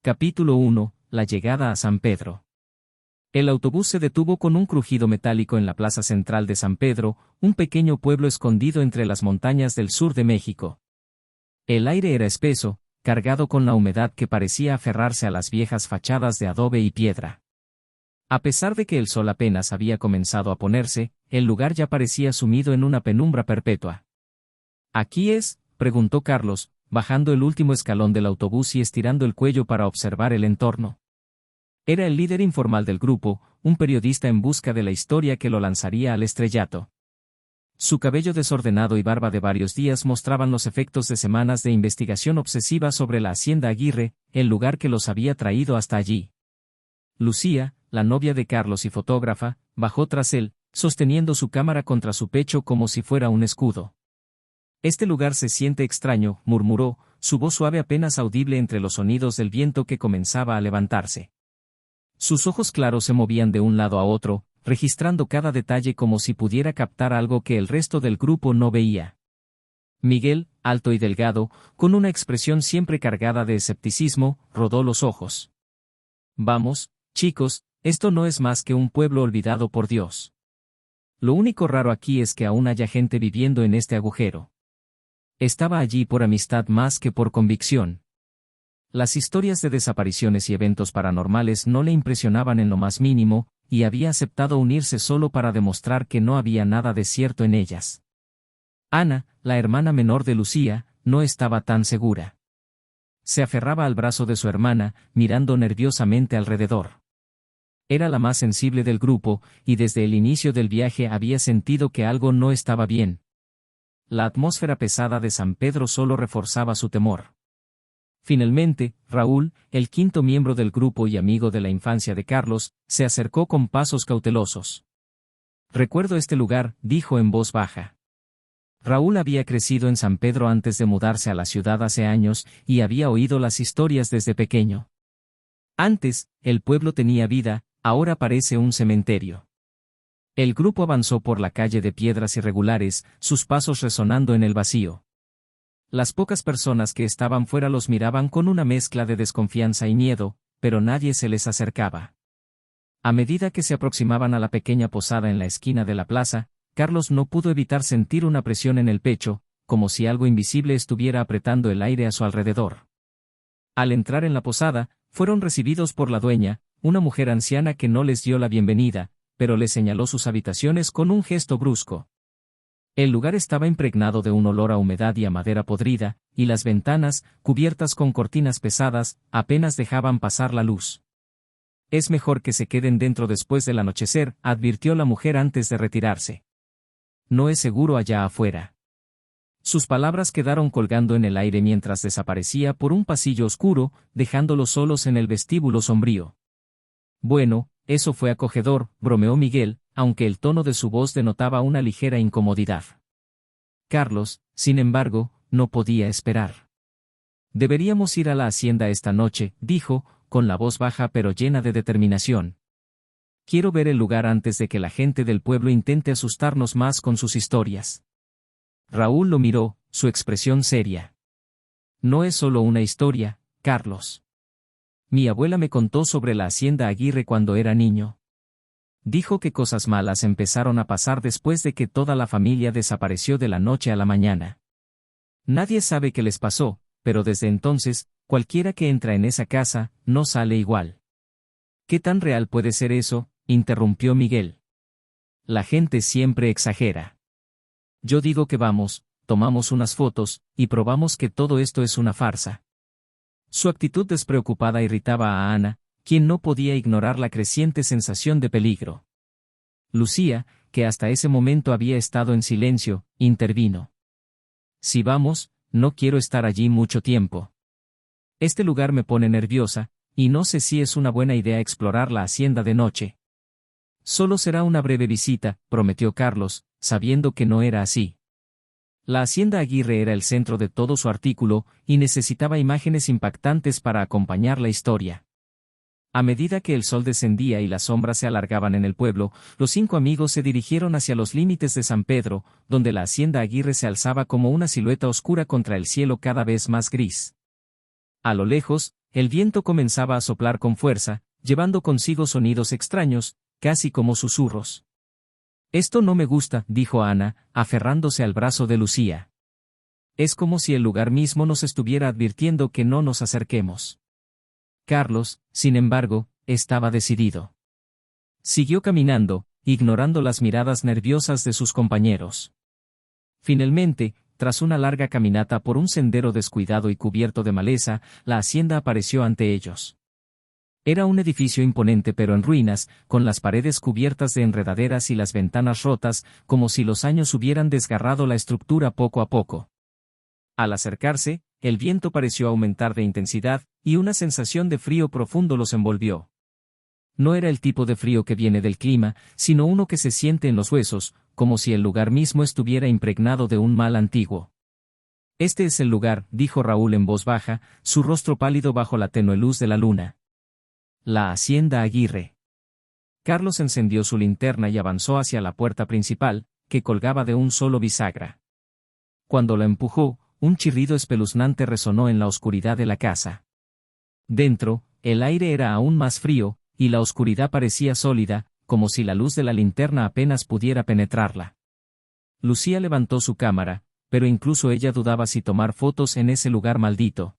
Capítulo 1. La llegada a San Pedro. El autobús se detuvo con un crujido metálico en la plaza central de San Pedro, un pequeño pueblo escondido entre las montañas del sur de México. El aire era espeso, cargado con la humedad que parecía aferrarse a las viejas fachadas de adobe y piedra. A pesar de que el sol apenas había comenzado a ponerse, el lugar ya parecía sumido en una penumbra perpetua. ¿Aquí es?, preguntó Carlos, bajando el último escalón del autobús y estirando el cuello para observar el entorno. Era el líder informal del grupo, un periodista en busca de la historia que lo lanzaría al estrellato. Su cabello desordenado y barba de varios días mostraban los efectos de semanas de investigación obsesiva sobre la Hacienda Aguirre, el lugar que los había traído hasta allí. Lucía, la novia de Carlos y fotógrafa, bajó tras él, sosteniendo su cámara contra su pecho como si fuera un escudo. «Este lugar se siente extraño», murmuró, su voz suave apenas audible entre los sonidos del viento que comenzaba a levantarse. Sus ojos claros se movían de un lado a otro, registrando cada detalle como si pudiera captar algo que el resto del grupo no veía. Miguel, alto y delgado, con una expresión siempre cargada de escepticismo, rodó los ojos. «Vamos, chicos, esto no es más que un pueblo olvidado por Dios. Lo único raro aquí es que aún haya gente viviendo en este agujero». Estaba allí por amistad más que por convicción. Las historias de desapariciones y eventos paranormales no le impresionaban en lo más mínimo, y había aceptado unirse solo para demostrar que no había nada de cierto en ellas. Ana, la hermana menor de Lucía, no estaba tan segura. Se aferraba al brazo de su hermana, mirando nerviosamente alrededor. Era la más sensible del grupo, y desde el inicio del viaje había sentido que algo no estaba bien. La atmósfera pesada de San Pedro solo reforzaba su temor. Finalmente, Raúl, el quinto miembro del grupo y amigo de la infancia de Carlos, se acercó con pasos cautelosos. «Recuerdo este lugar», dijo en voz baja. Raúl había crecido en San Pedro antes de mudarse a la ciudad hace años, y había oído las historias desde pequeño. Antes, el pueblo tenía vida, ahora parece un cementerio. El grupo avanzó por la calle de piedras irregulares, sus pasos resonando en el vacío. Las pocas personas que estaban fuera los miraban con una mezcla de desconfianza y miedo, pero nadie se les acercaba. A medida que se aproximaban a la pequeña posada en la esquina de la plaza, Carlos no pudo evitar sentir una presión en el pecho, como si algo invisible estuviera apretando el aire a su alrededor. Al entrar en la posada, fueron recibidos por la dueña, una mujer anciana que no les dio la bienvenida, pero le señaló sus habitaciones con un gesto brusco. El lugar estaba impregnado de un olor a humedad y a madera podrida, y las ventanas, cubiertas con cortinas pesadas, apenas dejaban pasar la luz. «Es mejor que se queden dentro después del anochecer», advirtió la mujer antes de retirarse. «No es seguro allá afuera». Sus palabras quedaron colgando en el aire mientras desaparecía por un pasillo oscuro, dejándolos solos en el vestíbulo sombrío. «Bueno, eso fue acogedor», bromeó Miguel, aunque el tono de su voz denotaba una ligera incomodidad. Carlos, sin embargo, no podía esperar. «Deberíamos ir a la hacienda esta noche», dijo, con la voz baja pero llena de determinación. «Quiero ver el lugar antes de que la gente del pueblo intente asustarnos más con sus historias». Raúl lo miró, su expresión seria. «No es solo una historia, Carlos. Mi abuela me contó sobre la Hacienda Aguirre cuando era niño. Dijo que cosas malas empezaron a pasar después de que toda la familia desapareció de la noche a la mañana. Nadie sabe qué les pasó, pero desde entonces, cualquiera que entra en esa casa, no sale igual». «¿Qué tan real puede ser eso?», interrumpió Miguel. «La gente siempre exagera. Yo digo que vamos, tomamos unas fotos, y probamos que todo esto es una farsa». Su actitud despreocupada irritaba a Ana, quien no podía ignorar la creciente sensación de peligro. Lucía, que hasta ese momento había estado en silencio, intervino. «Si vamos, no quiero estar allí mucho tiempo. Este lugar me pone nerviosa, y no sé si es una buena idea explorar la hacienda de noche». «Solo será una breve visita», prometió Carlos, sabiendo que no era así. La Hacienda Aguirre era el centro de todo su artículo, y necesitaba imágenes impactantes para acompañar la historia. A medida que el sol descendía y las sombras se alargaban en el pueblo, los 5 amigos se dirigieron hacia los límites de San Pedro, donde la Hacienda Aguirre se alzaba como una silueta oscura contra el cielo cada vez más gris. A lo lejos, el viento comenzaba a soplar con fuerza, llevando consigo sonidos extraños, casi como susurros. «Esto no me gusta», dijo Ana, aferrándose al brazo de Lucía. «Es como si el lugar mismo nos estuviera advirtiendo que no nos acerquemos». Carlos, sin embargo, estaba decidido. Siguió caminando, ignorando las miradas nerviosas de sus compañeros. Finalmente, tras una larga caminata por un sendero descuidado y cubierto de maleza, la hacienda apareció ante ellos. Era un edificio imponente pero en ruinas, con las paredes cubiertas de enredaderas y las ventanas rotas, como si los años hubieran desgarrado la estructura poco a poco. Al acercarse, el viento pareció aumentar de intensidad, y una sensación de frío profundo los envolvió. No era el tipo de frío que viene del clima, sino uno que se siente en los huesos, como si el lugar mismo estuviera impregnado de un mal antiguo. «Este es el lugar», dijo Raúl en voz baja, su rostro pálido bajo la tenue luz de la luna. «La hacienda Aguirre». Carlos encendió su linterna y avanzó hacia la puerta principal, que colgaba de un solo bisagra. Cuando la empujó, un chirrido espeluznante resonó en la oscuridad de la casa. Dentro, el aire era aún más frío, y la oscuridad parecía sólida, como si la luz de la linterna apenas pudiera penetrarla. Lucía levantó su cámara, pero incluso ella dudaba si tomar fotos en ese lugar maldito.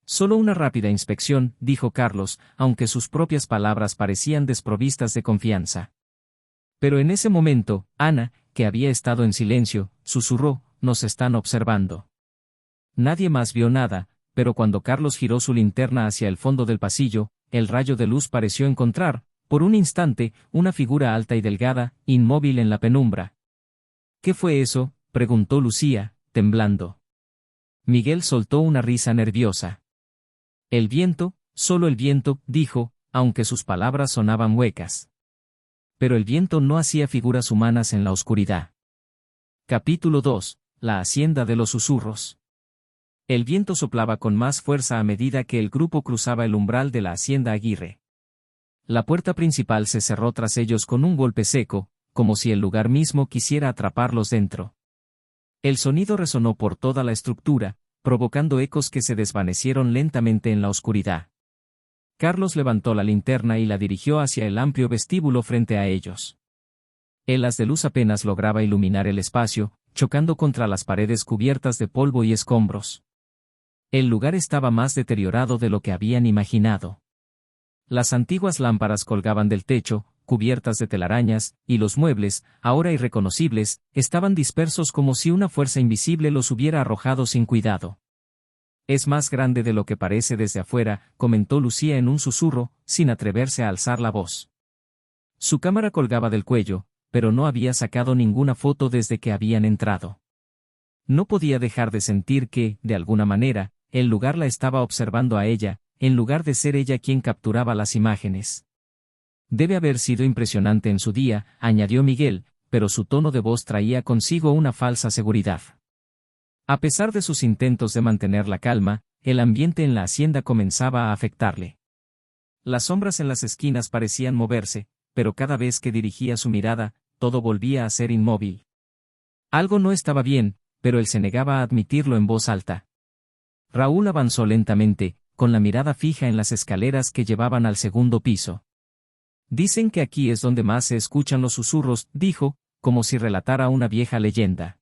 «Solo una rápida inspección», dijo Carlos, aunque sus propias palabras parecían desprovistas de confianza. Pero en ese momento, Ana, que había estado en silencio, susurró: «Nos están observando». Nadie más vio nada, pero cuando Carlos giró su linterna hacia el fondo del pasillo, el rayo de luz pareció encontrar, por un instante, una figura alta y delgada, inmóvil en la penumbra. «¿Qué fue eso?», preguntó Lucía, temblando. Miguel soltó una risa nerviosa. «El viento, solo el viento», dijo, aunque sus palabras sonaban huecas. Pero el viento no hacía figuras humanas en la oscuridad. Capítulo 2. La hacienda de los susurros. El viento soplaba con más fuerza a medida que el grupo cruzaba el umbral de la hacienda Aguirre. La puerta principal se cerró tras ellos con un golpe seco, como si el lugar mismo quisiera atraparlos dentro. El sonido resonó por toda la estructura, provocando ecos que se desvanecieron lentamente en la oscuridad. Carlos levantó la linterna y la dirigió hacia el amplio vestíbulo frente a ellos. El haz de luz apenas lograba iluminar el espacio, chocando contra las paredes cubiertas de polvo y escombros. El lugar estaba más deteriorado de lo que habían imaginado. Las antiguas lámparas colgaban del techo, cubiertas de telarañas, y los muebles, ahora irreconocibles, estaban dispersos como si una fuerza invisible los hubiera arrojado sin cuidado. «Es más grande de lo que parece desde afuera», comentó Lucía en un susurro, sin atreverse a alzar la voz. Su cámara colgaba del cuello, pero no había sacado ninguna foto desde que habían entrado. No podía dejar de sentir que, de alguna manera, el lugar la estaba observando a ella, en lugar de ser ella quien capturaba las imágenes. «Debe haber sido impresionante en su día», añadió Miguel, pero su tono de voz traía consigo una falsa seguridad. A pesar de sus intentos de mantener la calma, el ambiente en la hacienda comenzaba a afectarle. Las sombras en las esquinas parecían moverse, pero cada vez que dirigía su mirada, todo volvía a ser inmóvil. Algo no estaba bien, pero él se negaba a admitirlo en voz alta. Raúl avanzó lentamente, con la mirada fija en las escaleras que llevaban al segundo piso. «Dicen que aquí es donde más se escuchan los susurros», dijo, como si relatara una vieja leyenda.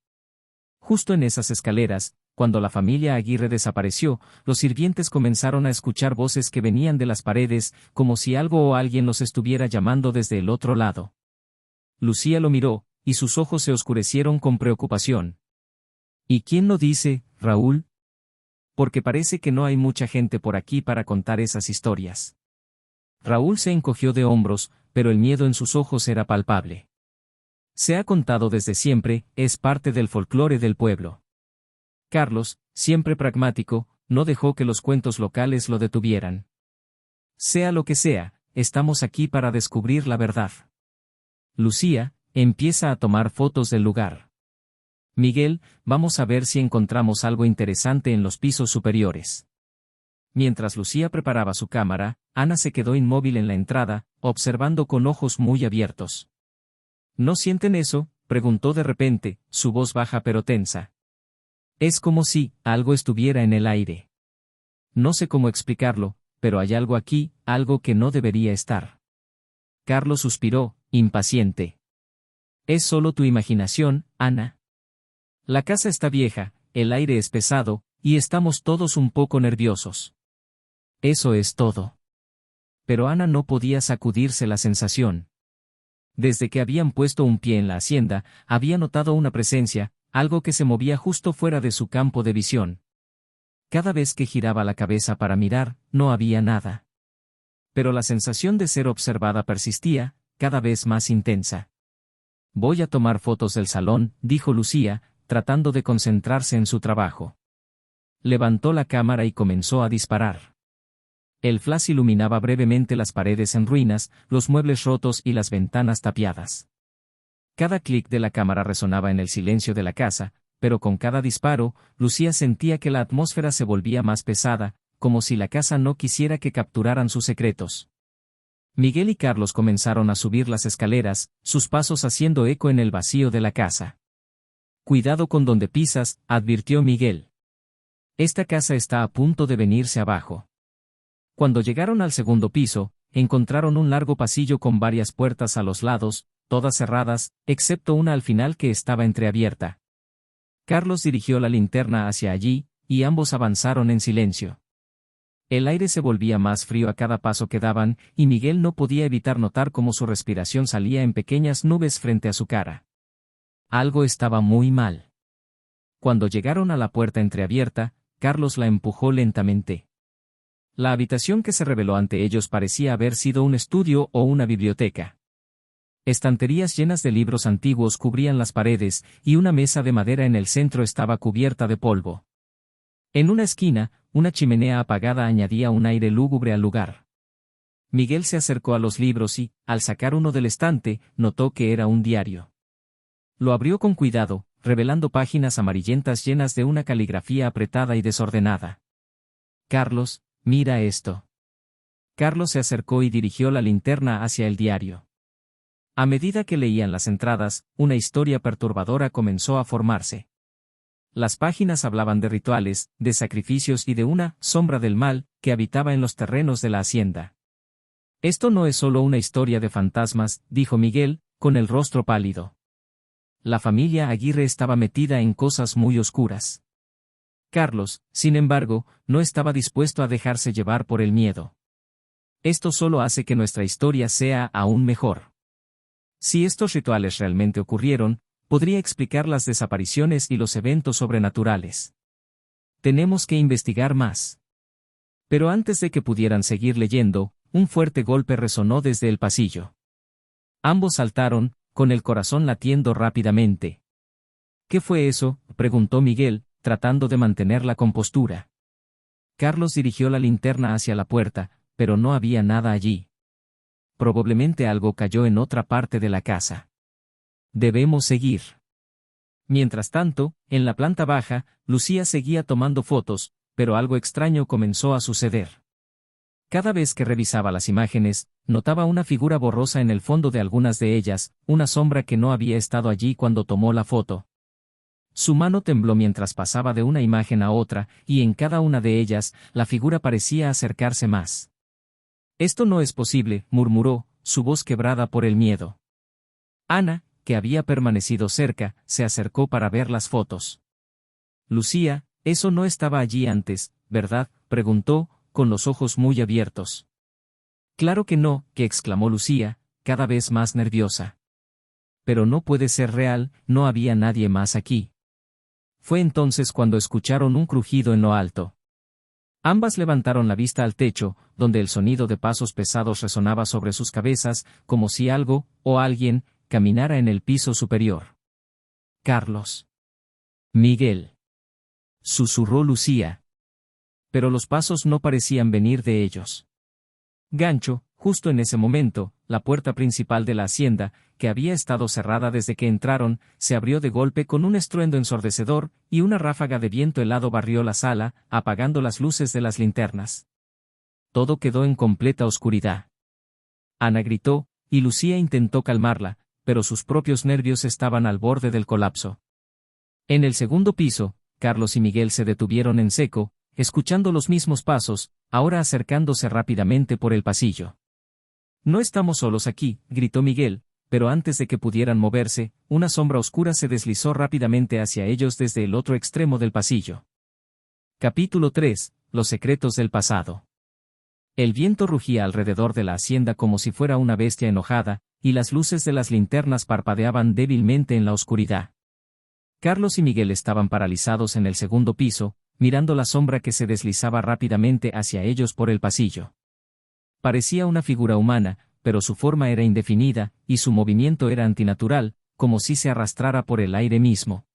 Justo en esas escaleras, cuando la familia Aguirre desapareció, los sirvientes comenzaron a escuchar voces que venían de las paredes, como si algo o alguien los estuviera llamando desde el otro lado. Lucía lo miró, y sus ojos se oscurecieron con preocupación. «¿Y quién lo dice, Raúl? Porque parece que no hay mucha gente por aquí para contar esas historias». Raúl se encogió de hombros, pero el miedo en sus ojos era palpable. «Se ha contado desde siempre, es parte del folclore del pueblo». Carlos, siempre pragmático, no dejó que los cuentos locales lo detuvieran. «Sea lo que sea, estamos aquí para descubrir la verdad. Lucía, empieza a tomar fotos del lugar. Miguel, vamos a ver si encontramos algo interesante en los pisos superiores». Mientras Lucía preparaba su cámara, Ana se quedó inmóvil en la entrada, observando con ojos muy abiertos. «¿No sienten eso?», preguntó de repente, su voz baja pero tensa. «Es como si algo estuviera en el aire». No sé cómo explicarlo, pero hay algo aquí, algo que no debería estar. Carlos suspiró, impaciente. Es solo tu imaginación, Ana. La casa está vieja, el aire es pesado, y estamos todos un poco nerviosos. Eso es todo. Pero Ana no podía sacudirse la sensación. Desde que habían puesto un pie en la hacienda, había notado una presencia, algo que se movía justo fuera de su campo de visión. Cada vez que giraba la cabeza para mirar, no había nada. Pero la sensación de ser observada persistía, cada vez más intensa. Voy a tomar fotos del salón, dijo Lucía, tratando de concentrarse en su trabajo. Levantó la cámara y comenzó a disparar. El flash iluminaba brevemente las paredes en ruinas, los muebles rotos y las ventanas tapiadas. Cada clic de la cámara resonaba en el silencio de la casa, pero con cada disparo, Lucía sentía que la atmósfera se volvía más pesada, como si la casa no quisiera que capturaran sus secretos. Miguel y Carlos comenzaron a subir las escaleras, sus pasos haciendo eco en el vacío de la casa. Cuidado con donde pisas, advirtió Miguel. Esta casa está a punto de venirse abajo. Cuando llegaron al segundo piso, encontraron un largo pasillo con varias puertas a los lados, todas cerradas, excepto una al final que estaba entreabierta. Carlos dirigió la linterna hacia allí, y ambos avanzaron en silencio. El aire se volvía más frío a cada paso que daban, y Miguel no podía evitar notar cómo su respiración salía en pequeñas nubes frente a su cara. Algo estaba muy mal. Cuando llegaron a la puerta entreabierta, Carlos la empujó lentamente. La habitación que se reveló ante ellos parecía haber sido un estudio o una biblioteca. Estanterías llenas de libros antiguos cubrían las paredes, y una mesa de madera en el centro estaba cubierta de polvo. En una esquina, una chimenea apagada añadía un aire lúgubre al lugar. Miguel se acercó a los libros y, al sacar uno del estante, notó que era un diario. Lo abrió con cuidado, revelando páginas amarillentas llenas de una caligrafía apretada y desordenada. Carlos, mira esto. Carlos se acercó y dirigió la linterna hacia el diario. A medida que leían las entradas, una historia perturbadora comenzó a formarse. Las páginas hablaban de rituales, de sacrificios y de una sombra del mal que habitaba en los terrenos de la hacienda. Esto no es solo una historia de fantasmas, dijo Miguel, con el rostro pálido. La familia Aguirre estaba metida en cosas muy oscuras. Carlos, sin embargo, no estaba dispuesto a dejarse llevar por el miedo. Esto solo hace que nuestra historia sea aún mejor. Si estos rituales realmente ocurrieron, podría explicar las desapariciones y los eventos sobrenaturales. Tenemos que investigar más. Pero antes de que pudieran seguir leyendo, un fuerte golpe resonó desde el pasillo. Ambos saltaron, con el corazón latiendo rápidamente. ¿Qué fue eso?, preguntó Miguel, tratando de mantener la compostura. Carlos dirigió la linterna hacia la puerta, pero no había nada allí. Probablemente algo cayó en otra parte de la casa. Debemos seguir. Mientras tanto, en la planta baja, Lucía seguía tomando fotos, pero algo extraño comenzó a suceder. Cada vez que revisaba las imágenes, notaba una figura borrosa en el fondo de algunas de ellas, una sombra que no había estado allí cuando tomó la foto. Su mano tembló mientras pasaba de una imagen a otra, y en cada una de ellas, la figura parecía acercarse más. Esto no es posible, murmuró, su voz quebrada por el miedo. Ana, que había permanecido cerca, se acercó para ver las fotos. Lucía, eso no estaba allí antes, ¿verdad?, preguntó, con los ojos muy abiertos. Claro que no, que exclamó Lucía, cada vez más nerviosa. Pero no puede ser real, no había nadie más aquí. Fue entonces cuando escucharon un crujido en lo alto. Ambas levantaron la vista al techo, donde el sonido de pasos pesados resonaba sobre sus cabezas, como si algo, o alguien, caminara en el piso superior. Carlos. Miguel. Susurró Lucía. Pero los pasos no parecían venir de ellos. Gancho, justo en ese momento, la puerta principal de la hacienda, que había estado cerrada desde que entraron, se abrió de golpe con un estruendo ensordecedor, y una ráfaga de viento helado barrió la sala, apagando las luces de las linternas. Todo quedó en completa oscuridad. Ana gritó, y Lucía intentó calmarla, pero sus propios nervios estaban al borde del colapso. En el segundo piso, Carlos y Miguel se detuvieron en seco, escuchando los mismos pasos, ahora acercándose rápidamente por el pasillo. «No estamos solos aquí», gritó Miguel, pero antes de que pudieran moverse, una sombra oscura se deslizó rápidamente hacia ellos desde el otro extremo del pasillo. Capítulo 3. Los secretos del pasado. El viento rugía alrededor de la hacienda como si fuera una bestia enojada, y las luces de las linternas parpadeaban débilmente en la oscuridad. Carlos y Miguel estaban paralizados en el segundo piso, mirando la sombra que se deslizaba rápidamente hacia ellos por el pasillo. Parecía una figura humana, pero su forma era indefinida, y su movimiento era antinatural, como si se arrastrara por el aire mismo.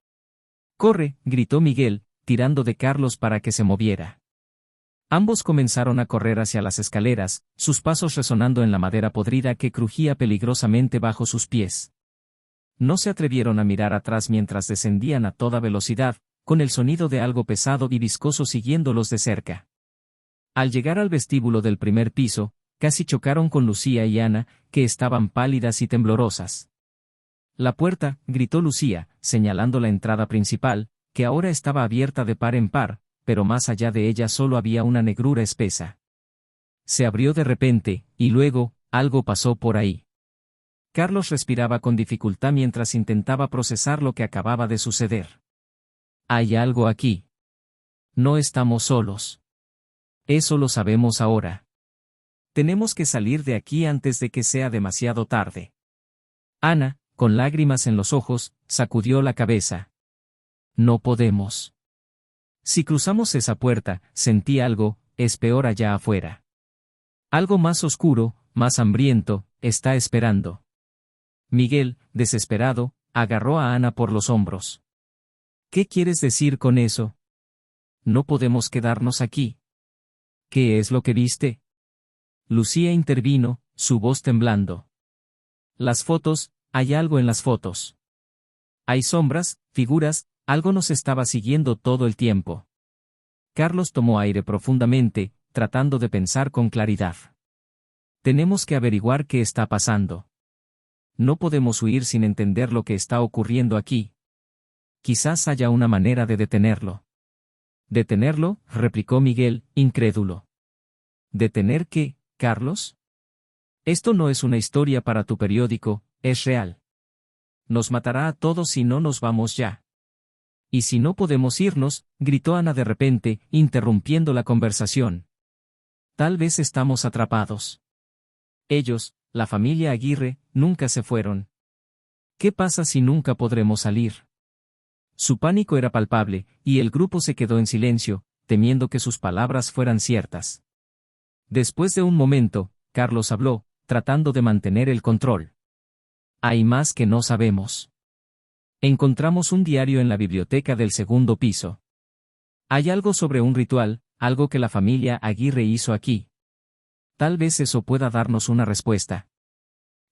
«¡Corre!», gritó Miguel, tirando de Carlos para que se moviera. Ambos comenzaron a correr hacia las escaleras, sus pasos resonando en la madera podrida que crujía peligrosamente bajo sus pies. No se atrevieron a mirar atrás mientras descendían a toda velocidad, con el sonido de algo pesado y viscoso siguiéndolos de cerca. Al llegar al vestíbulo del primer piso, casi chocaron con Lucía y Ana, que estaban pálidas y temblorosas. «¡La puerta!», gritó Lucía, señalando la entrada principal, que ahora estaba abierta de par en par, pero más allá de ella solo había una negrura espesa. Se abrió de repente, y luego, algo pasó por ahí. Carlos respiraba con dificultad mientras intentaba procesar lo que acababa de suceder. «Hay algo aquí. No estamos solos. Eso lo sabemos ahora. Tenemos que salir de aquí antes de que sea demasiado tarde». Ana, con lágrimas en los ojos, sacudió la cabeza. «No podemos. Si cruzamos esa puerta, sentí algo, es peor allá afuera. Algo más oscuro, más hambriento, está esperando». Miguel, desesperado, agarró a Ana por los hombros. «¿Qué quieres decir con eso? No podemos quedarnos aquí». «¿Qué es lo que viste?». Lucía intervino, su voz temblando. «Las fotos, hay algo en las fotos. Hay sombras, figuras, algo nos estaba siguiendo todo el tiempo». Carlos tomó aire profundamente, tratando de pensar con claridad. «Tenemos que averiguar qué está pasando. No podemos huir sin entender lo que está ocurriendo aquí. Quizás haya una manera de detenerlo». «¿Detenerlo?», replicó Miguel, incrédulo. «¿Detener qué, Carlos? Esto no es una historia para tu periódico, es real. Nos matará a todos si no nos vamos ya». «¿Y si no podemos irnos?», gritó Ana de repente, interrumpiendo la conversación. «Tal vez estamos atrapados. Ellos, la familia Aguirre, nunca se fueron. ¿Qué pasa si nunca podremos salir?». Su pánico era palpable, y el grupo se quedó en silencio, temiendo que sus palabras fueran ciertas. Después de un momento, Carlos habló, tratando de mantener el control. «Hay más que no sabemos. Encontramos un diario en la biblioteca del segundo piso. Hay algo sobre un ritual, algo que la familia Aguirre hizo aquí. Tal vez eso pueda darnos una respuesta.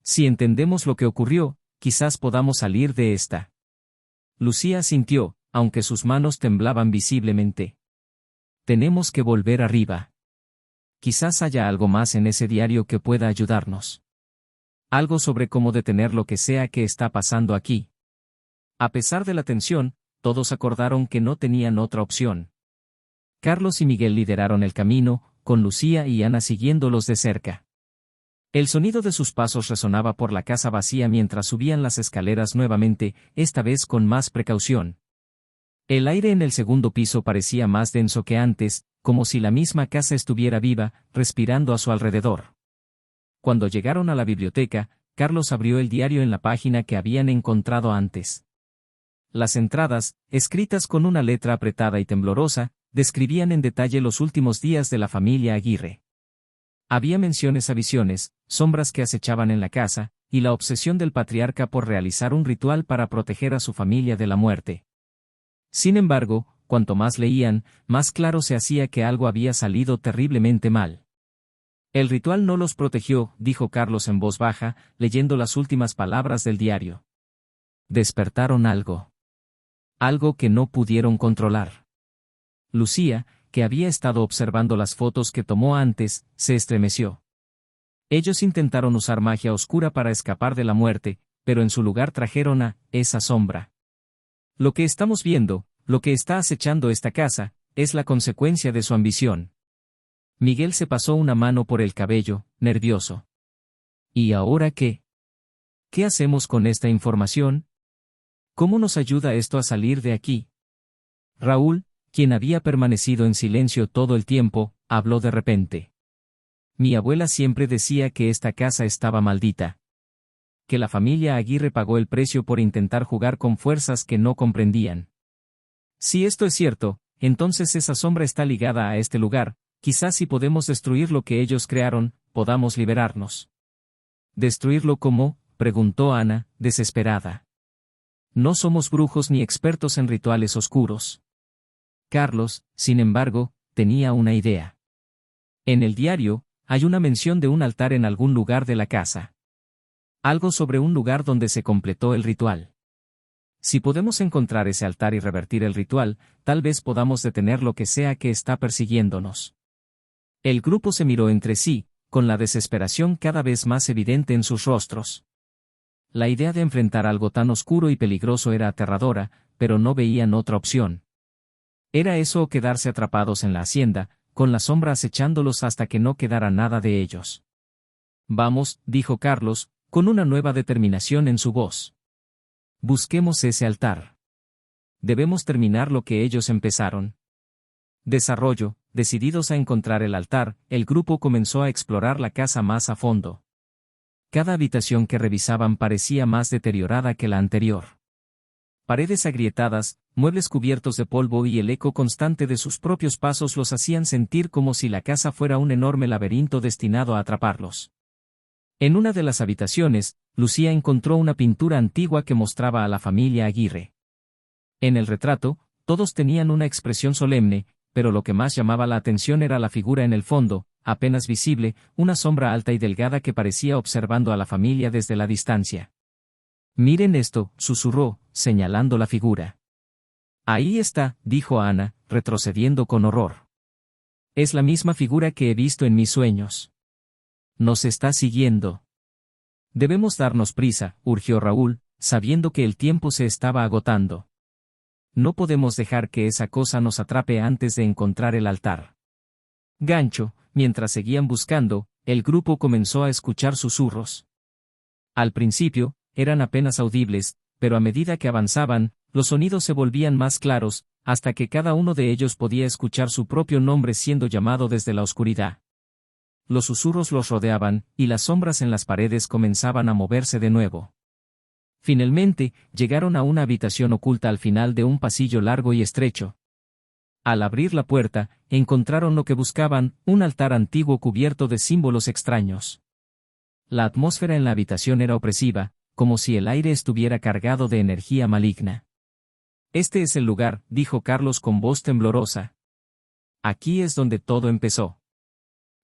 Si entendemos lo que ocurrió, quizás podamos salir de esta». Lucía asintió, aunque sus manos temblaban visiblemente. «Tenemos que volver arriba. Quizás haya algo más en ese diario que pueda ayudarnos. Algo sobre cómo detener lo que sea que está pasando aquí». A pesar de la tensión, todos acordaron que no tenían otra opción. Carlos y Miguel lideraron el camino, con Lucía y Ana siguiéndolos de cerca. El sonido de sus pasos resonaba por la casa vacía mientras subían las escaleras nuevamente, esta vez con más precaución. El aire en el segundo piso parecía más denso que antes, como si la misma casa estuviera viva, respirando a su alrededor. Cuando llegaron a la biblioteca, Carlos abrió el diario en la página que habían encontrado antes. Las entradas, escritas con una letra apretada y temblorosa, describían en detalle los últimos días de la familia Aguirre. Había menciones a visiones, sombras que acechaban en la casa, y la obsesión del patriarca por realizar un ritual para proteger a su familia de la muerte. Sin embargo, cuanto más leían, más claro se hacía que algo había salido terriblemente mal. «El ritual no los protegió», dijo Carlos en voz baja, leyendo las últimas palabras del diario. «Despertaron algo. Algo que no pudieron controlar». Lucía, que había estado observando las fotos que tomó antes, se estremeció. Ellos intentaron usar magia oscura para escapar de la muerte, pero en su lugar trajeron a esa sombra. «Lo que estamos viendo, lo que está acechando esta casa», es la consecuencia de su ambición. Miguel se pasó una mano por el cabello, nervioso. ¿Y ahora qué? ¿Qué hacemos con esta información? ¿Cómo nos ayuda esto a salir de aquí? Raúl, quien había permanecido en silencio todo el tiempo, habló de repente. Mi abuela siempre decía que esta casa estaba maldita. Que la familia Aguirre pagó el precio por intentar jugar con fuerzas que no comprendían. Si esto es cierto, entonces esa sombra está ligada a este lugar, quizás si podemos destruir lo que ellos crearon, podamos liberarnos. ¿Destruirlo cómo?, preguntó Ana, desesperada. No somos brujos ni expertos en rituales oscuros. Carlos, sin embargo, tenía una idea. En el diario, hay una mención de un altar en algún lugar de la casa. Algo sobre un lugar donde se completó el ritual. Si podemos encontrar ese altar y revertir el ritual, tal vez podamos detener lo que sea que está persiguiéndonos. El grupo se miró entre sí, con la desesperación cada vez más evidente en sus rostros. La idea de enfrentar algo tan oscuro y peligroso era aterradora, pero no veían otra opción. Era eso o quedarse atrapados en la hacienda, con la sombra acechándolos hasta que no quedara nada de ellos. Vamos, dijo Carlos, con una nueva determinación en su voz. Busquemos ese altar. Debemos terminar lo que ellos empezaron. Desarrollo, decididos a encontrar el altar, el grupo comenzó a explorar la casa más a fondo. Cada habitación que revisaban parecía más deteriorada que la anterior. Paredes agrietadas, muebles cubiertos de polvo y el eco constante de sus propios pasos los hacían sentir como si la casa fuera un enorme laberinto destinado a atraparlos. En una de las habitaciones, Lucía encontró una pintura antigua que mostraba a la familia Aguirre. En el retrato, todos tenían una expresión solemne, pero lo que más llamaba la atención era la figura en el fondo, apenas visible, una sombra alta y delgada que parecía observando a la familia desde la distancia. Miren esto, susurró, señalando la figura. Ahí está, dijo Ana, retrocediendo con horror. Es la misma figura que he visto en mis sueños. Nos está siguiendo. Debemos darnos prisa, urgió Raúl, sabiendo que el tiempo se estaba agotando. No podemos dejar que esa cosa nos atrape antes de encontrar el altar. Gancho, mientras seguían buscando, el grupo comenzó a escuchar susurros. Al principio, eran apenas audibles, pero a medida que avanzaban, los sonidos se volvían más claros, hasta que cada uno de ellos podía escuchar su propio nombre siendo llamado desde la oscuridad. Los susurros los rodeaban, y las sombras en las paredes comenzaban a moverse de nuevo. Finalmente, llegaron a una habitación oculta al final de un pasillo largo y estrecho. Al abrir la puerta, encontraron lo que buscaban, un altar antiguo cubierto de símbolos extraños. La atmósfera en la habitación era opresiva, como si el aire estuviera cargado de energía maligna. Este es el lugar, dijo Carlos con voz temblorosa. Aquí es donde todo empezó.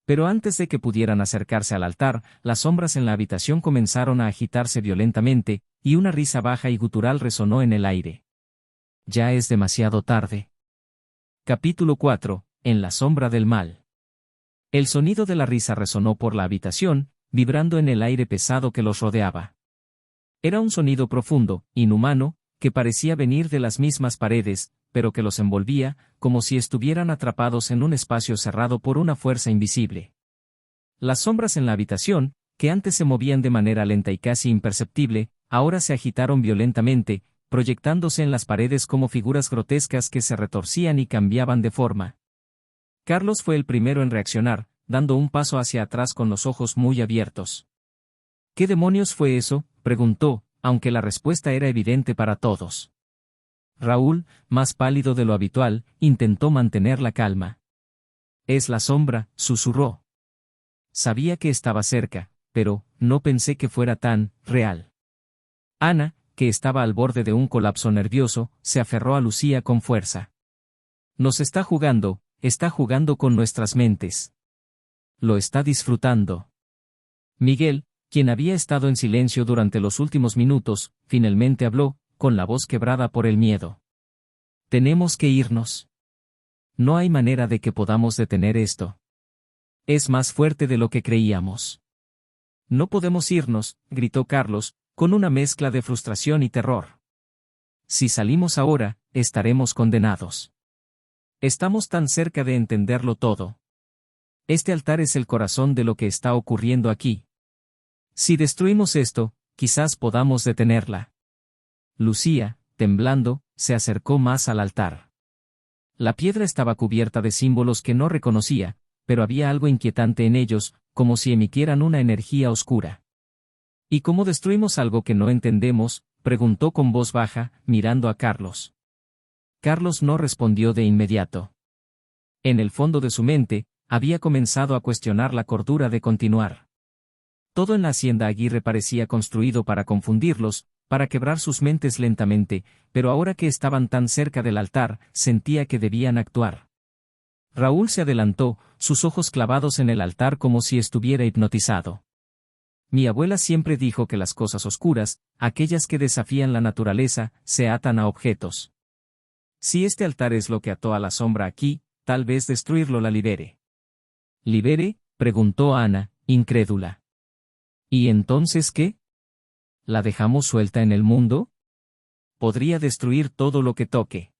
Pero antes de que pudieran acercarse al altar, las sombras en la habitación comenzaron a agitarse violentamente, y una risa baja y gutural resonó en el aire. Ya es demasiado tarde. Capítulo 4. En la sombra del mal. El sonido de la risa resonó por la habitación, vibrando en el aire pesado que los rodeaba. Era un sonido profundo, inhumano, que parecía venir de las mismas paredes, pero que los envolvía, como si estuvieran atrapados en un espacio cerrado por una fuerza invisible. Las sombras en la habitación, que antes se movían de manera lenta y casi imperceptible, ahora se agitaron violentamente, proyectándose en las paredes como figuras grotescas que se retorcían y cambiaban de forma. Carlos fue el primero en reaccionar, dando un paso hacia atrás con los ojos muy abiertos. ¿Qué demonios fue eso?, preguntó, aunque la respuesta era evidente para todos. Raúl, más pálido de lo habitual, intentó mantener la calma. Es la sombra, susurró. Sabía que estaba cerca, pero no pensé que fuera tan real. Ana, que estaba al borde de un colapso nervioso, se aferró a Lucía con fuerza. Nos está jugando con nuestras mentes. Lo está disfrutando. Miguel, quien había estado en silencio durante los últimos minutos, finalmente habló, con la voz quebrada por el miedo. Tenemos que irnos. No hay manera de que podamos detener esto. Es más fuerte de lo que creíamos. No podemos irnos, gritó Carlos, con una mezcla de frustración y terror. Si salimos ahora, estaremos condenados. Estamos tan cerca de entenderlo todo. Este altar es el corazón de lo que está ocurriendo aquí. Si destruimos esto, quizás podamos detenerla. Lucía, temblando, se acercó más al altar. La piedra estaba cubierta de símbolos que no reconocía, pero había algo inquietante en ellos, como si emitieran una energía oscura. ¿Y cómo destruimos algo que no entendemos?, preguntó con voz baja, mirando a Carlos. Carlos no respondió de inmediato. En el fondo de su mente, había comenzado a cuestionar la cordura de continuar. Todo en la hacienda Aguirre parecía construido para confundirlos, para quebrar sus mentes lentamente, pero ahora que estaban tan cerca del altar, sentía que debían actuar. Raúl se adelantó, sus ojos clavados en el altar como si estuviera hipnotizado. Mi abuela siempre dijo que las cosas oscuras, aquellas que desafían la naturaleza, se atan a objetos. Si este altar es lo que ató a la sombra aquí, tal vez destruirlo la libere. ¿Libere?, preguntó Ana, incrédula. ¿Y entonces qué? ¿La dejamos suelta en el mundo? Podría destruir todo lo que toque.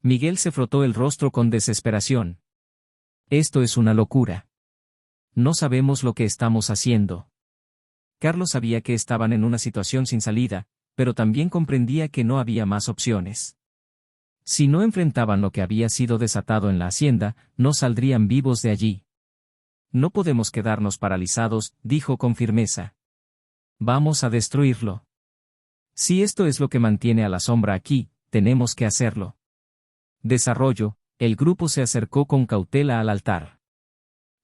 Miguel se frotó el rostro con desesperación. Esto es una locura. No sabemos lo que estamos haciendo. Carlos sabía que estaban en una situación sin salida, pero también comprendía que no había más opciones. Si no enfrentaban lo que había sido desatado en la hacienda, no saldrían vivos de allí. No podemos quedarnos paralizados, dijo con firmeza. Vamos a destruirlo. Si esto es lo que mantiene a la sombra aquí, tenemos que hacerlo. Desarrollo, el grupo se acercó con cautela al altar.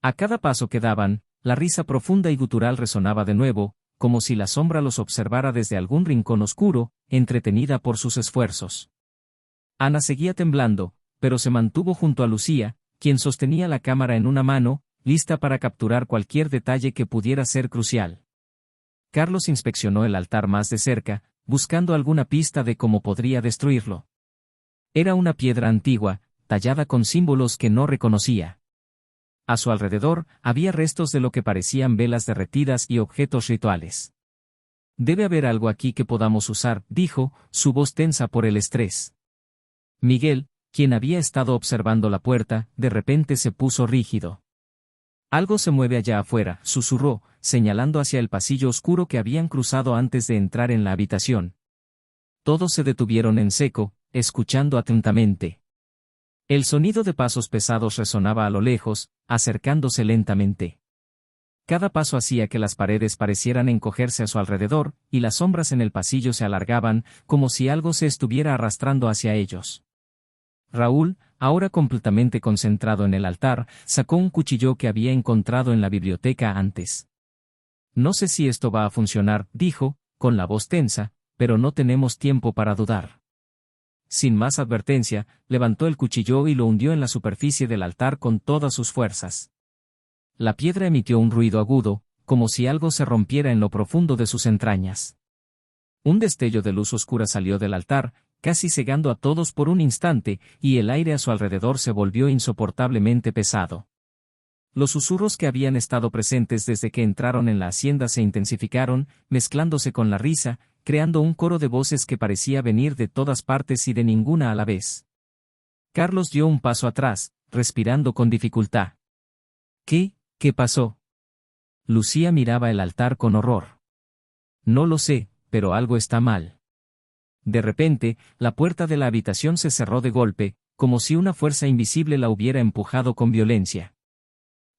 A cada paso que daban, la risa profunda y gutural resonaba de nuevo, como si la sombra los observara desde algún rincón oscuro, entretenida por sus esfuerzos. Ana seguía temblando, pero se mantuvo junto a Lucía, quien sostenía la cámara en una mano, lista para capturar cualquier detalle que pudiera ser crucial. Carlos inspeccionó el altar más de cerca, buscando alguna pista de cómo podría destruirlo. Era una piedra antigua, tallada con símbolos que no reconocía. A su alrededor, había restos de lo que parecían velas derretidas y objetos rituales. Debe haber algo aquí que podamos usar, dijo, su voz tensa por el estrés. Miguel, quien había estado observando la puerta, de repente se puso rígido. Algo se mueve allá afuera, susurró, señalando hacia el pasillo oscuro que habían cruzado antes de entrar en la habitación. Todos se detuvieron en seco, escuchando atentamente. El sonido de pasos pesados resonaba a lo lejos, acercándose lentamente. Cada paso hacía que las paredes parecieran encogerse a su alrededor, y las sombras en el pasillo se alargaban, como si algo se estuviera arrastrando hacia ellos. Raúl, ahora completamente concentrado en el altar, sacó un cuchillo que había encontrado en la biblioteca antes. No sé si esto va a funcionar, dijo, con la voz tensa, pero no tenemos tiempo para dudar. Sin más advertencia, levantó el cuchillo y lo hundió en la superficie del altar con todas sus fuerzas. La piedra emitió un ruido agudo, como si algo se rompiera en lo profundo de sus entrañas. Un destello de luz oscura salió del altar, casi cegando a todos por un instante, y el aire a su alrededor se volvió insoportablemente pesado. Los susurros que habían estado presentes desde que entraron en la hacienda se intensificaron, mezclándose con la risa, creando un coro de voces que parecía venir de todas partes y de ninguna a la vez. Carlos dio un paso atrás, respirando con dificultad. ¿Qué pasó? Lucía miraba el altar con horror. No lo sé, pero algo está mal. De repente, la puerta de la habitación se cerró de golpe, como si una fuerza invisible la hubiera empujado con violencia.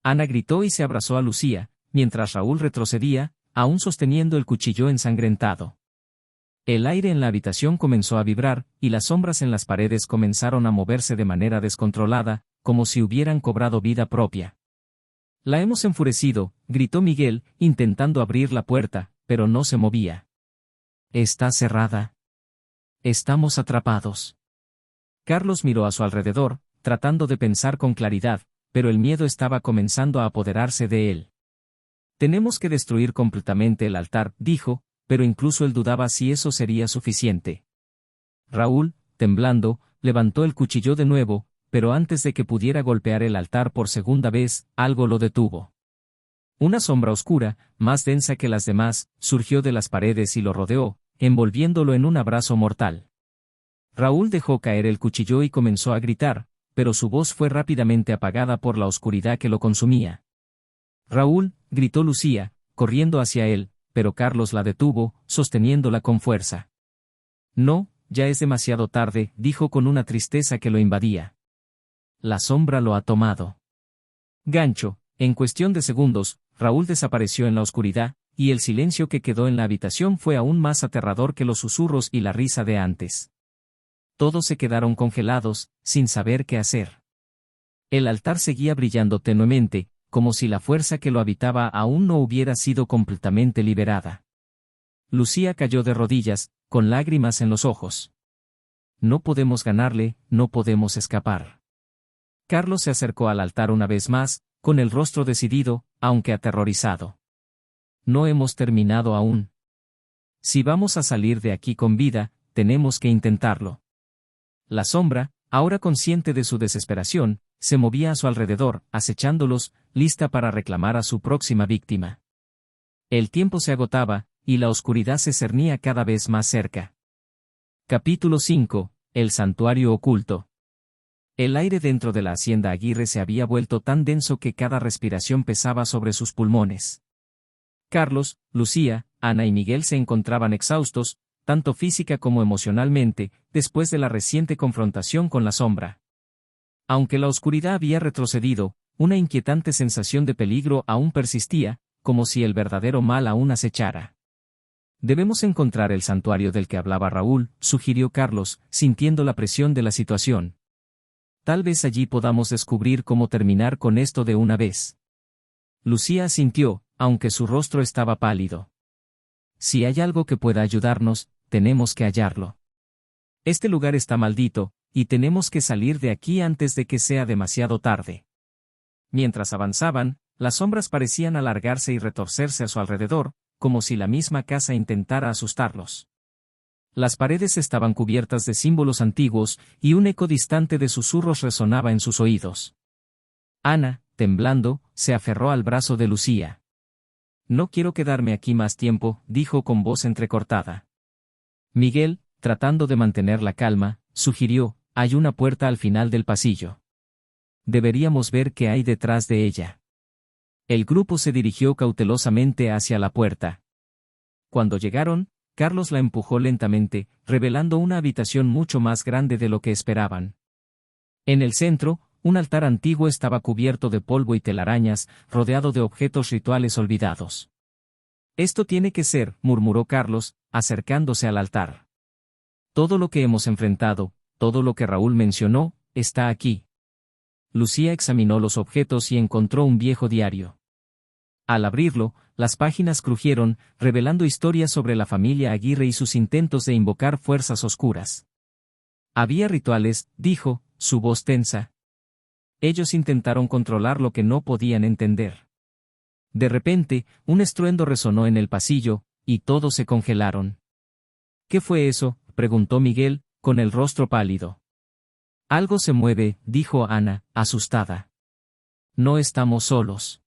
Ana gritó y se abrazó a Lucía, mientras Raúl retrocedía, aún sosteniendo el cuchillo ensangrentado. El aire en la habitación comenzó a vibrar, y las sombras en las paredes comenzaron a moverse de manera descontrolada, como si hubieran cobrado vida propia. La hemos enfurecido, gritó Miguel, intentando abrir la puerta, pero no se movía. Está cerrada. Estamos atrapados. Carlos miró a su alrededor, tratando de pensar con claridad, pero el miedo estaba comenzando a apoderarse de él. Tenemos que destruir completamente el altar, dijo, pero incluso él dudaba si eso sería suficiente. Raúl, temblando, levantó el cuchillo de nuevo, pero antes de que pudiera golpear el altar por segunda vez, algo lo detuvo. Una sombra oscura, más densa que las demás, surgió de las paredes y lo rodeó, envolviéndolo en un abrazo mortal. Raúl dejó caer el cuchillo y comenzó a gritar, pero su voz fue rápidamente apagada por la oscuridad que lo consumía. «Raúl», gritó Lucía, corriendo hacia él, pero Carlos la detuvo, sosteniéndola con fuerza. «No, ya es demasiado tarde», dijo con una tristeza que lo invadía. «La sombra lo ha tomado». Gancho. En cuestión de segundos, Raúl desapareció en la oscuridad, y el silencio que quedó en la habitación fue aún más aterrador que los susurros y la risa de antes. Todos se quedaron congelados, sin saber qué hacer. El altar seguía brillando tenuemente, como si la fuerza que lo habitaba aún no hubiera sido completamente liberada. Lucía cayó de rodillas, con lágrimas en los ojos. «No podemos ganarle, no podemos escapar». Carlos se acercó al altar una vez más, con el rostro decidido, aunque aterrorizado. «No hemos terminado aún. Si vamos a salir de aquí con vida, tenemos que intentarlo». La sombra, ahora consciente de su desesperación, se movía a su alrededor, acechándolos, lista para reclamar a su próxima víctima. El tiempo se agotaba, y la oscuridad se cernía cada vez más cerca. Capítulo 5. El santuario oculto. El aire dentro de la hacienda Aguirre se había vuelto tan denso que cada respiración pesaba sobre sus pulmones. Carlos, Lucía, Ana y Miguel se encontraban exhaustos, tanto física como emocionalmente, después de la reciente confrontación con la sombra. Aunque la oscuridad había retrocedido, una inquietante sensación de peligro aún persistía, como si el verdadero mal aún acechara. «Debemos encontrar el santuario del que hablaba Raúl», sugirió Carlos, sintiendo la presión de la situación. «Tal vez allí podamos descubrir cómo terminar con esto de una vez». Lucía asintió, aunque su rostro estaba pálido. «Si hay algo que pueda ayudarnos, tenemos que hallarlo. Este lugar está maldito, y tenemos que salir de aquí antes de que sea demasiado tarde». Mientras avanzaban, las sombras parecían alargarse y retorcerse a su alrededor, como si la misma casa intentara asustarlos. Las paredes estaban cubiertas de símbolos antiguos, y un eco distante de susurros resonaba en sus oídos. Ana, temblando, se aferró al brazo de Lucía. «No quiero quedarme aquí más tiempo», dijo con voz entrecortada. Miguel, tratando de mantener la calma, sugirió: «Hay una puerta al final del pasillo. Deberíamos ver qué hay detrás de ella». El grupo se dirigió cautelosamente hacia la puerta. Cuando llegaron, Carlos la empujó lentamente, revelando una habitación mucho más grande de lo que esperaban. En el centro, un altar antiguo estaba cubierto de polvo y telarañas, rodeado de objetos rituales olvidados. «Esto tiene que ser», murmuró Carlos, acercándose al altar. «Todo lo que hemos enfrentado, todo lo que Raúl mencionó, está aquí». Lucía examinó los objetos y encontró un viejo diario. Al abrirlo, las páginas crujieron, revelando historias sobre la familia Aguirre y sus intentos de invocar fuerzas oscuras. «Había rituales», dijo, su voz tensa. «Ellos intentaron controlar lo que no podían entender». De repente, un estruendo resonó en el pasillo, y todos se congelaron. «¿Qué fue eso?», preguntó Miguel, con el rostro pálido. «Algo se mueve», dijo Ana, asustada. «No estamos solos».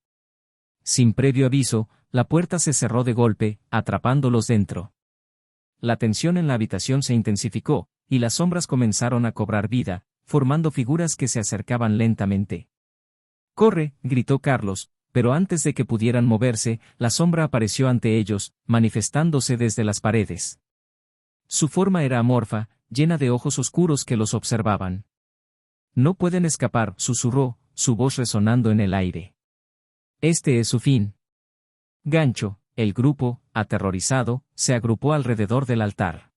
Sin previo aviso, la puerta se cerró de golpe, atrapándolos dentro. La tensión en la habitación se intensificó, y las sombras comenzaron a cobrar vida, formando figuras que se acercaban lentamente. «¡Corre!», gritó Carlos, pero antes de que pudieran moverse, la sombra apareció ante ellos, manifestándose desde las paredes. Su forma era amorfa, llena de ojos oscuros que los observaban. «No pueden escapar», susurró, su voz resonando en el aire. «Este es su fin». Gancho. El grupo, aterrorizado, se agrupó alrededor del altar.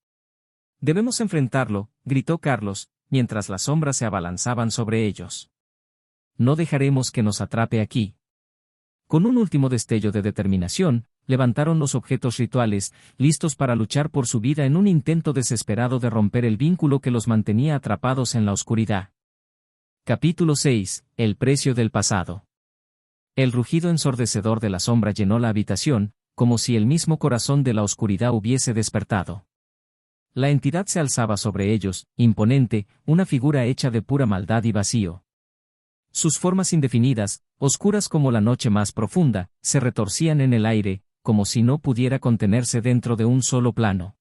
«Debemos enfrentarlo», gritó Carlos, mientras las sombras se abalanzaban sobre ellos. «No dejaremos que nos atrape aquí». Con un último destello de determinación, levantaron los objetos rituales, listos para luchar por su vida en un intento desesperado de romper el vínculo que los mantenía atrapados en la oscuridad. Capítulo 6. El precio del pasado. El rugido ensordecedor de la sombra llenó la habitación, como si el mismo corazón de la oscuridad hubiese despertado. La entidad se alzaba sobre ellos, imponente, una figura hecha de pura maldad y vacío. Sus formas indefinidas, oscuras como la noche más profunda, se retorcían en el aire, como si no pudiera contenerse dentro de un solo plano.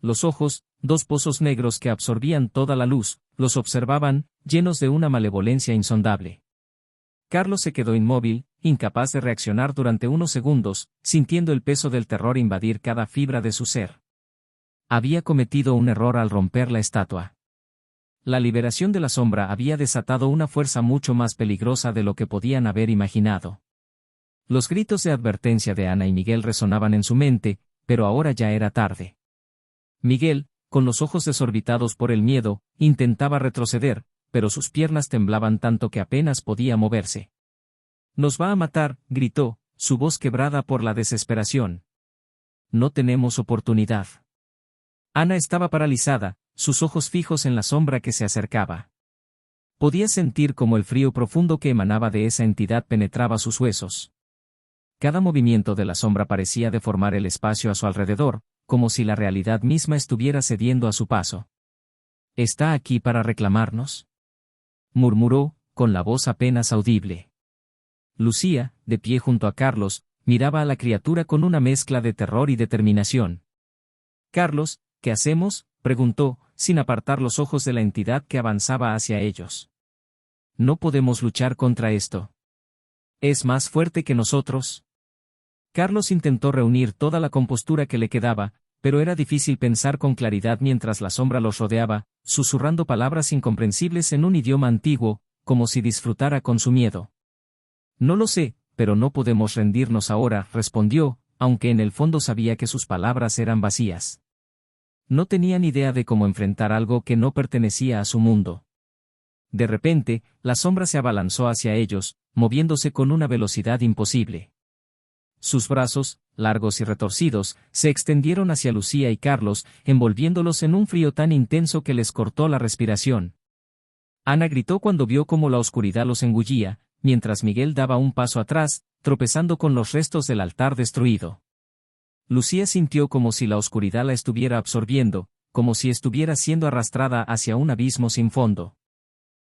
Los ojos, dos pozos negros que absorbían toda la luz, los observaban, llenos de una malevolencia insondable. Carlos se quedó inmóvil, incapaz de reaccionar durante unos segundos, sintiendo el peso del terror invadir cada fibra de su ser. Había cometido un error al romper la estatua. La liberación de la sombra había desatado una fuerza mucho más peligrosa de lo que podían haber imaginado. Los gritos de advertencia de Ana y Miguel resonaban en su mente, pero ahora ya era tarde. Miguel, con los ojos desorbitados por el miedo, intentaba retroceder, pero sus piernas temblaban tanto que apenas podía moverse. «Nos va a matar», gritó, su voz quebrada por la desesperación. «No tenemos oportunidad». Ana estaba paralizada, sus ojos fijos en la sombra que se acercaba. Podía sentir cómo el frío profundo que emanaba de esa entidad penetraba sus huesos. Cada movimiento de la sombra parecía deformar el espacio a su alrededor, como si la realidad misma estuviera cediendo a su paso. «¿Está aquí para reclamarnos?», murmuró, con la voz apenas audible. Lucía, de pie junto a Carlos, miraba a la criatura con una mezcla de terror y determinación. «Carlos, ¿qué hacemos?», preguntó, sin apartar los ojos de la entidad que avanzaba hacia ellos. «No podemos luchar contra esto. ¿Es más fuerte que nosotros?». Carlos intentó reunir toda la compostura que le quedaba, pero era difícil pensar con claridad mientras la sombra los rodeaba, susurrando palabras incomprensibles en un idioma antiguo, como si disfrutara con su miedo. «No lo sé, pero no podemos rendirnos ahora», respondió, aunque en el fondo sabía que sus palabras eran vacías. No tenía ni idea de cómo enfrentar algo que no pertenecía a su mundo. De repente, la sombra se abalanzó hacia ellos, moviéndose con una velocidad imposible. Sus brazos, largos y retorcidos, se extendieron hacia Lucía y Carlos, envolviéndolos en un frío tan intenso que les cortó la respiración. Ana gritó cuando vio cómo la oscuridad los engullía, mientras Miguel daba un paso atrás, tropezando con los restos del altar destruido. Lucía sintió como si la oscuridad la estuviera absorbiendo, como si estuviera siendo arrastrada hacia un abismo sin fondo.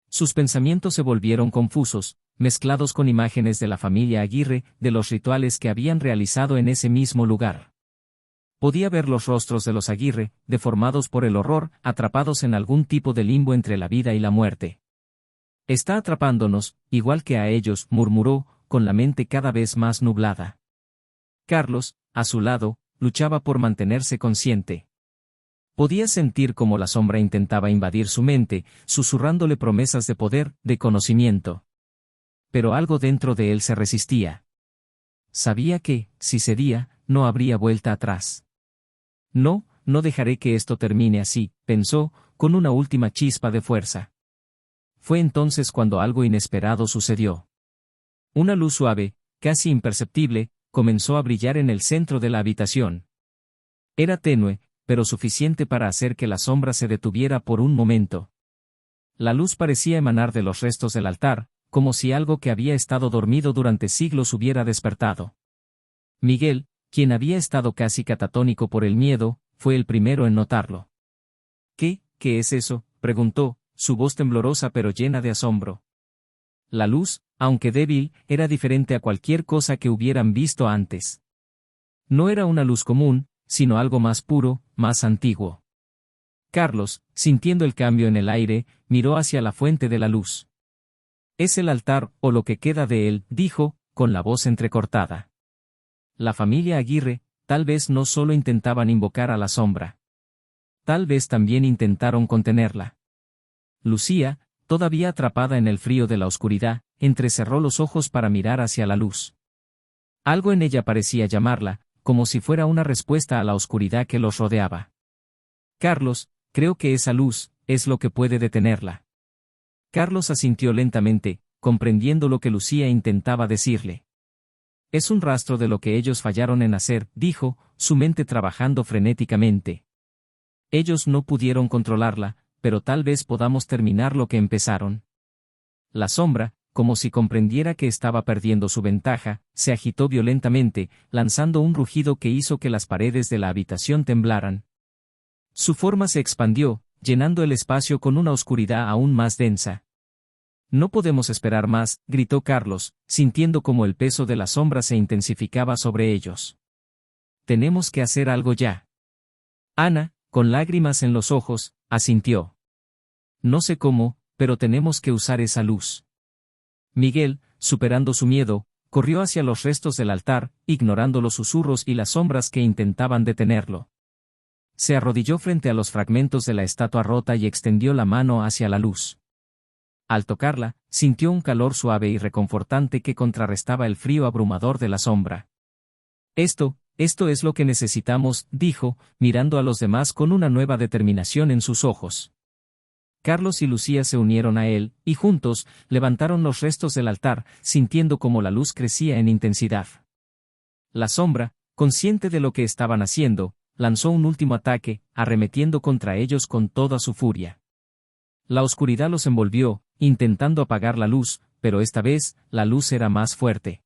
Sus pensamientos se volvieron confusos, mezclados con imágenes de la familia Aguirre, de los rituales que habían realizado en ese mismo lugar. Podía ver los rostros de los Aguirre, deformados por el horror, atrapados en algún tipo de limbo entre la vida y la muerte. «Está atrapándonos, igual que a ellos», murmuró, con la mente cada vez más nublada. Carlos, a su lado, luchaba por mantenerse consciente. Podía sentir cómo la sombra intentaba invadir su mente, susurrándole promesas de poder, de conocimiento. Pero algo dentro de él se resistía. Sabía que, si cedía, no habría vuelta atrás. «No, no dejaré que esto termine así», pensó, con una última chispa de fuerza. Fue entonces cuando algo inesperado sucedió. Una luz suave, casi imperceptible, comenzó a brillar en el centro de la habitación. Era tenue, pero suficiente para hacer que la sombra se detuviera por un momento. La luz parecía emanar de los restos del altar, como si algo que había estado dormido durante siglos hubiera despertado. Miguel, quien había estado casi catatónico por el miedo, fue el primero en notarlo. ¿Qué es eso?, preguntó, su voz temblorosa pero llena de asombro. La luz, aunque débil, era diferente a cualquier cosa que hubieran visto antes. No era una luz común, sino algo más puro, más antiguo. Carlos, sintiendo el cambio en el aire, miró hacia la fuente de la luz. «Es el altar, o lo que queda de él», dijo, con la voz entrecortada. La familia Aguirre, tal vez no solo intentaban invocar a la sombra. Tal vez también intentaron contenerla. Lucía, todavía atrapada en el frío de la oscuridad, entrecerró los ojos para mirar hacia la luz. Algo en ella parecía llamarla, como si fuera una respuesta a la oscuridad que los rodeaba. «Carlos, creo que esa luz es lo que puede detenerla». Carlos asintió lentamente, comprendiendo lo que Lucía intentaba decirle. «Es un rastro de lo que ellos fallaron en hacer», dijo, su mente trabajando frenéticamente. «Ellos no pudieron controlarla, pero tal vez podamos terminar lo que empezaron». La sombra, como si comprendiera que estaba perdiendo su ventaja, se agitó violentamente, lanzando un rugido que hizo que las paredes de la habitación temblaran. Su forma se expandió, llenando el espacio con una oscuridad aún más densa. «No podemos esperar más», gritó Carlos, sintiendo como el peso de la sombra se intensificaba sobre ellos. «Tenemos que hacer algo ya». Ana, con lágrimas en los ojos, asintió. No sé cómo, pero tenemos que usar esa luz. Miguel, superando su miedo, corrió hacia los restos del altar, ignorando los susurros y las sombras que intentaban detenerlo. Se arrodilló frente a los fragmentos de la estatua rota y extendió la mano hacia la luz. Al tocarla, sintió un calor suave y reconfortante que contrarrestaba el frío abrumador de la sombra. Esto es lo que necesitamos, dijo, mirando a los demás con una nueva determinación en sus ojos. Carlos y Lucía se unieron a él, y juntos, levantaron los restos del altar, sintiendo cómo la luz crecía en intensidad. La sombra, consciente de lo que estaban haciendo, lanzó un último ataque, arremetiendo contra ellos con toda su furia. La oscuridad los envolvió, intentando apagar la luz, pero esta vez, la luz era más fuerte.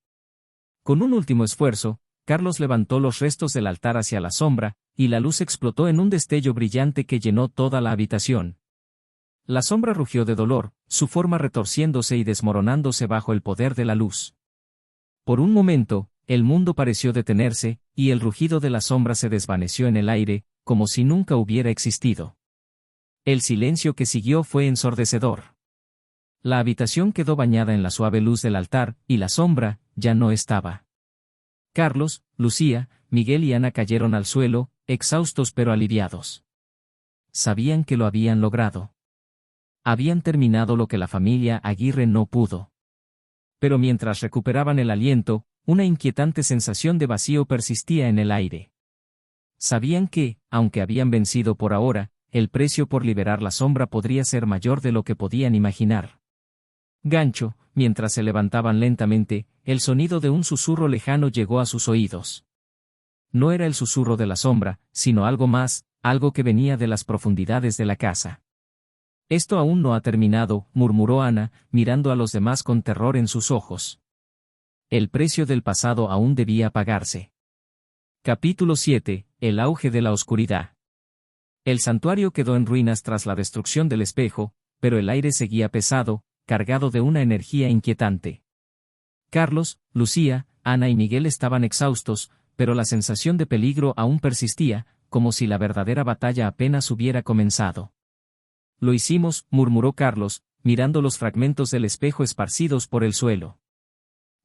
Con un último esfuerzo, Carlos levantó los restos del altar hacia la sombra, y la luz explotó en un destello brillante que llenó toda la habitación. La sombra rugió de dolor, su forma retorciéndose y desmoronándose bajo el poder de la luz. Por un momento, el mundo pareció detenerse, y el rugido de la sombra se desvaneció en el aire, como si nunca hubiera existido. El silencio que siguió fue ensordecedor. La habitación quedó bañada en la suave luz del altar, y la sombra, ya no estaba. Carlos, Lucía, Miguel y Ana cayeron al suelo, exhaustos pero aliviados. Sabían que lo habían logrado. Habían terminado lo que la familia Aguirre no pudo. Pero mientras recuperaban el aliento, una inquietante sensación de vacío persistía en el aire. Sabían que, aunque habían vencido por ahora, el precio por liberar la sombra podría ser mayor de lo que podían imaginar. Gancho, mientras se levantaban lentamente, el sonido de un susurro lejano llegó a sus oídos. No era el susurro de la sombra, sino algo más, algo que venía de las profundidades de la casa. Esto aún no ha terminado, murmuró Ana, mirando a los demás con terror en sus ojos. El precio del pasado aún debía pagarse. Capítulo 7. El auge de la oscuridad. El santuario quedó en ruinas tras la destrucción del espejo, pero el aire seguía pesado, cargado de una energía inquietante. Carlos, Lucía, Ana y Miguel estaban exhaustos, pero la sensación de peligro aún persistía, como si la verdadera batalla apenas hubiera comenzado. Lo hicimos, murmuró Carlos, mirando los fragmentos del espejo esparcidos por el suelo.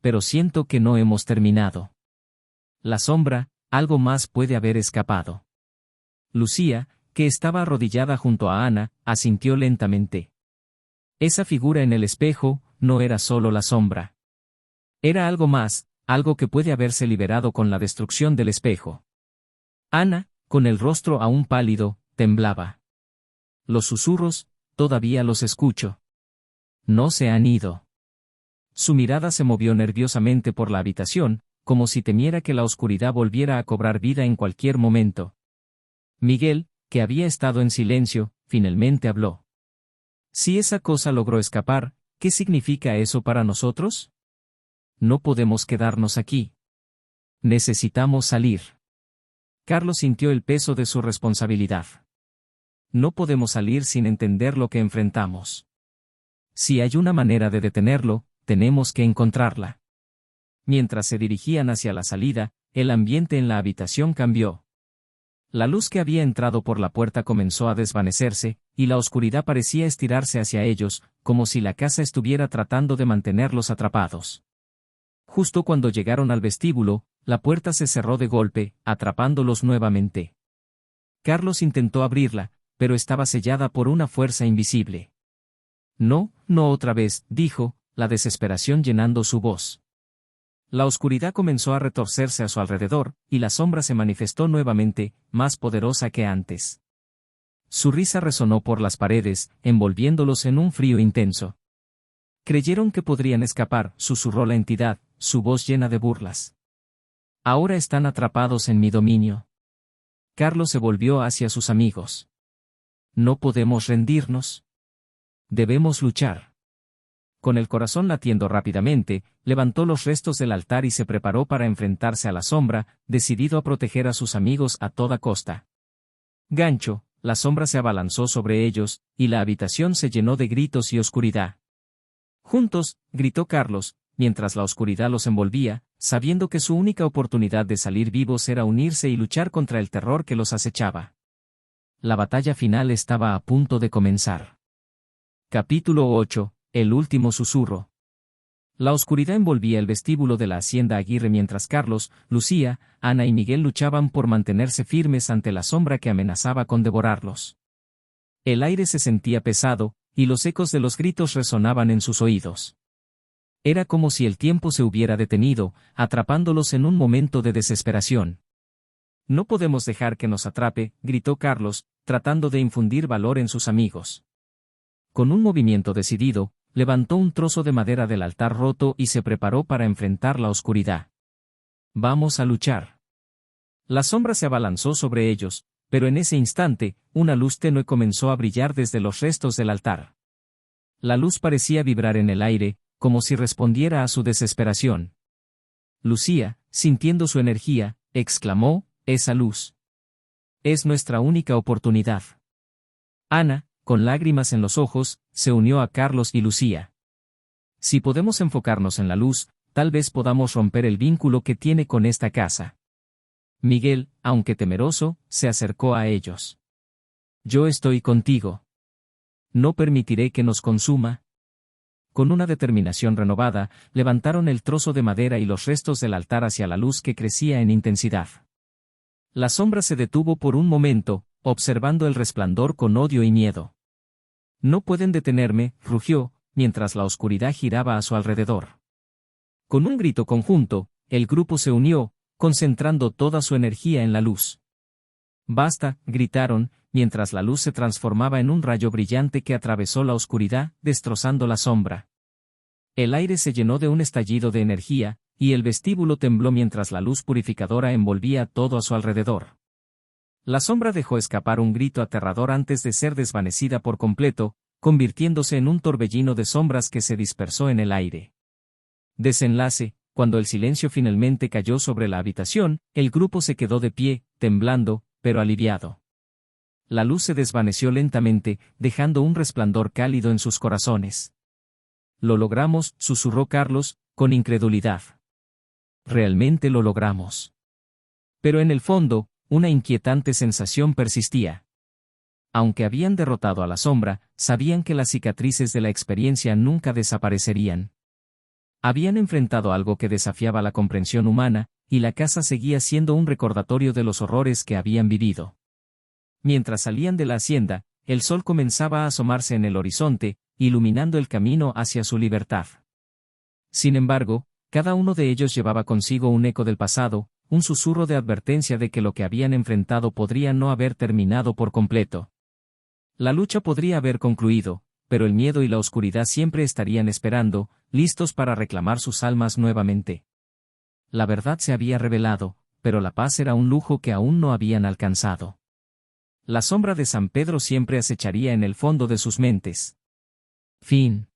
Pero siento que no hemos terminado. La sombra, algo más puede haber escapado. Lucía, que estaba arrodillada junto a Ana, asintió lentamente. Esa figura en el espejo, no era solo la sombra. Era algo más, algo que puede haberse liberado con la destrucción del espejo. Ana, con el rostro aún pálido, temblaba. Los susurros, todavía los escucho. No se han ido. Su mirada se movió nerviosamente por la habitación, como si temiera que la oscuridad volviera a cobrar vida en cualquier momento. Miguel, que había estado en silencio, finalmente habló. Si esa cosa logró escapar, ¿qué significa eso para nosotros? No podemos quedarnos aquí. Necesitamos salir. Carlos sintió el peso de su responsabilidad. No podemos salir sin entender lo que enfrentamos. Si hay una manera de detenerlo, tenemos que encontrarla. Mientras se dirigían hacia la salida, el ambiente en la habitación cambió. La luz que había entrado por la puerta comenzó a desvanecerse, y la oscuridad parecía estirarse hacia ellos, como si la casa estuviera tratando de mantenerlos atrapados. Justo cuando llegaron al vestíbulo, la puerta se cerró de golpe, atrapándolos nuevamente. Carlos intentó abrirla, pero estaba sellada por una fuerza invisible. No, no otra vez, dijo, la desesperación llenando su voz. La oscuridad comenzó a retorcerse a su alrededor, y la sombra se manifestó nuevamente, más poderosa que antes. Su risa resonó por las paredes, envolviéndolos en un frío intenso. Creyeron que podrían escapar, susurró la entidad, su voz llena de burlas. Ahora están atrapados en mi dominio. Carlos se volvió hacia sus amigos. No podemos rendirnos. Debemos luchar. Con el corazón latiendo rápidamente, levantó los restos del altar y se preparó para enfrentarse a la sombra, decidido a proteger a sus amigos a toda costa. Gancho, la sombra se abalanzó sobre ellos, y la habitación se llenó de gritos y oscuridad. Juntos, gritó Carlos, mientras la oscuridad los envolvía, sabiendo que su única oportunidad de salir vivos era unirse y luchar contra el terror que los acechaba. La batalla final estaba a punto de comenzar. Capítulo 8. El último susurro. La oscuridad envolvía el vestíbulo de la hacienda Aguirre mientras Carlos, Lucía, Ana y Miguel luchaban por mantenerse firmes ante la sombra que amenazaba con devorarlos. El aire se sentía pesado, y los ecos de los gritos resonaban en sus oídos. Era como si el tiempo se hubiera detenido, atrapándolos en un momento de desesperación. No podemos dejar que nos atrape, gritó Carlos, tratando de infundir valor en sus amigos. Con un movimiento decidido, levantó un trozo de madera del altar roto y se preparó para enfrentar la oscuridad. Vamos a luchar. La sombra se abalanzó sobre ellos, pero en ese instante, una luz tenue comenzó a brillar desde los restos del altar. La luz parecía vibrar en el aire, como si respondiera a su desesperación. Lucía, sintiendo su energía, exclamó, «Esa luz. Es nuestra única oportunidad». Ana, con lágrimas en los ojos, se unió a Carlos y Lucía. Si podemos enfocarnos en la luz, tal vez podamos romper el vínculo que tiene con esta casa. Miguel, aunque temeroso, se acercó a ellos. Yo estoy contigo. No permitiré que nos consuma. Con una determinación renovada, levantaron el trozo de madera y los restos del altar hacia la luz que crecía en intensidad. La sombra se detuvo por un momento, observando el resplandor con odio y miedo. No pueden detenerme, rugió, mientras la oscuridad giraba a su alrededor. Con un grito conjunto, el grupo se unió, concentrando toda su energía en la luz. Basta, gritaron, mientras la luz se transformaba en un rayo brillante que atravesó la oscuridad, destrozando la sombra. El aire se llenó de un estallido de energía, y el vestíbulo tembló mientras la luz purificadora envolvía todo a su alrededor. La sombra dejó escapar un grito aterrador antes de ser desvanecida por completo, convirtiéndose en un torbellino de sombras que se dispersó en el aire. Desenlace, cuando el silencio finalmente cayó sobre la habitación, el grupo se quedó de pie, temblando, pero aliviado. La luz se desvaneció lentamente, dejando un resplandor cálido en sus corazones. «Lo logramos», susurró Carlos, con incredulidad. «Realmente lo logramos». Pero en el fondo, una inquietante sensación persistía. Aunque habían derrotado a la sombra, sabían que las cicatrices de la experiencia nunca desaparecerían. Habían enfrentado algo que desafiaba la comprensión humana, y la casa seguía siendo un recordatorio de los horrores que habían vivido. Mientras salían de la hacienda, el sol comenzaba a asomarse en el horizonte, iluminando el camino hacia su libertad. Sin embargo, cada uno de ellos llevaba consigo un eco del pasado, un susurro de advertencia de que lo que habían enfrentado podría no haber terminado por completo. La lucha podría haber concluido, pero el miedo y la oscuridad siempre estarían esperando, listos para reclamar sus almas nuevamente. La verdad se había revelado, pero la paz era un lujo que aún no habían alcanzado. La sombra de San Pedro siempre acecharía en el fondo de sus mentes. Fin.